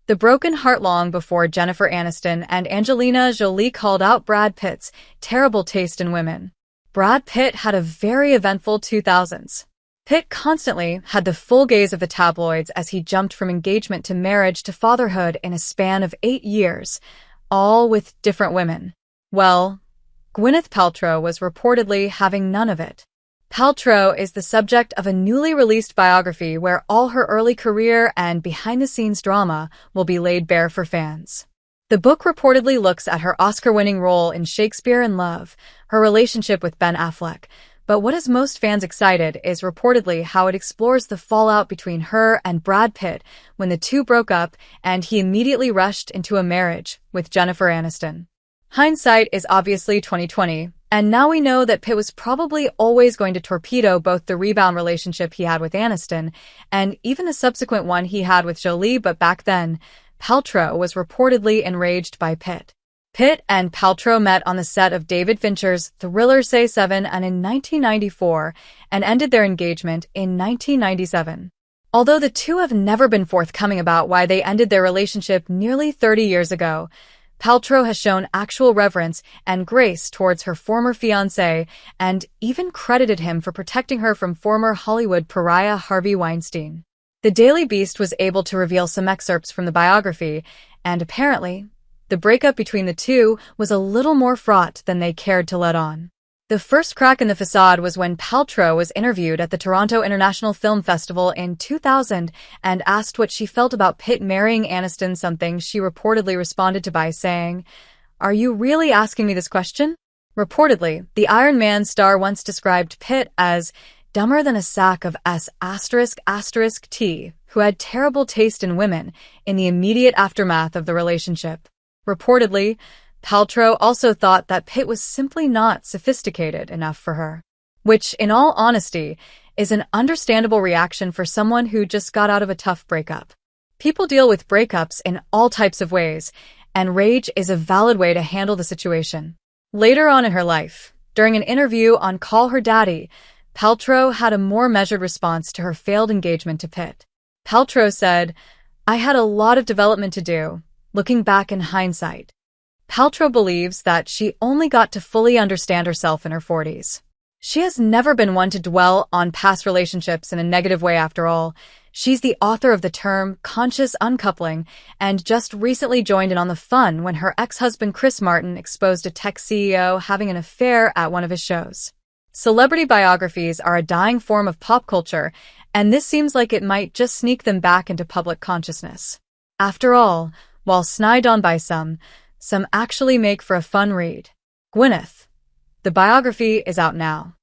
The broken heart long before Jennifer Aniston and Angelina Jolie called out Brad Pitt's terrible taste in women. Brad Pitt had a very eventful 2000s. Pitt constantly had the full gaze of the tabloids as he jumped from engagement to marriage to fatherhood in a span of 8 years, all with different women. Well, Gwyneth Paltrow was reportedly having none of it. Paltrow is the subject of a newly released biography where all her early career and behind-the-scenes drama will be laid bare for fans. The book reportedly looks at her Oscar-winning role in Shakespeare in Love, her relationship with Ben Affleck, but what has most fans excited is reportedly how it explores the fallout between her and Brad Pitt when the two broke up and he immediately rushed into a marriage with Jennifer Aniston. Hindsight is obviously 2020, and now we know that Pitt was probably always going to torpedo both the rebound relationship he had with Aniston and even the subsequent one he had with Jolie, but back then, Paltrow was reportedly enraged by Pitt. Pitt and Paltrow met on the set of David Fincher's thriller Say 7 and in 1994 and ended their engagement in 1997. Although the two have never been forthcoming about why they ended their relationship nearly 30 years ago, Paltrow has shown actual reverence and grace towards her former fiancé and even credited him for protecting her from former Hollywood pariah Harvey Weinstein. The Daily Beast was able to reveal some excerpts from the biography, and apparently, the breakup between the two was a little more fraught than they cared to let on. The first crack in the facade was when Paltrow was interviewed at the Toronto International Film Festival in 2000 and asked what she felt about Pitt marrying Aniston, something she reportedly responded to by saying, "Are you really asking me this question?" Reportedly, the Iron Man star once described Pitt as dumber than a sack of S***T, who had terrible taste in women in the immediate aftermath of the relationship. Reportedly, Paltrow also thought that Pitt was simply not sophisticated enough for her, which, in all honesty, is an understandable reaction for someone who just got out of a tough breakup. People deal with breakups in all types of ways, and rage is a valid way to handle the situation. Later on in her life, during an interview on Call Her Daddy, Paltrow had a more measured response to her failed engagement to Pitt. Paltrow said, "I had a lot of development to do, looking back in hindsight." Paltrow believes that she only got to fully understand herself in her 40s. She has never been one to dwell on past relationships in a negative way after all. She's the author of the term conscious uncoupling and just recently joined in on the fun when her ex-husband Chris Martin exposed a tech CEO having an affair at one of his shows. Celebrity biographies are a dying form of pop culture, and this seems like it might just sneak them back into public consciousness. After all, while snide on by some actually make for a fun read. Gwyneth. The biography is out now.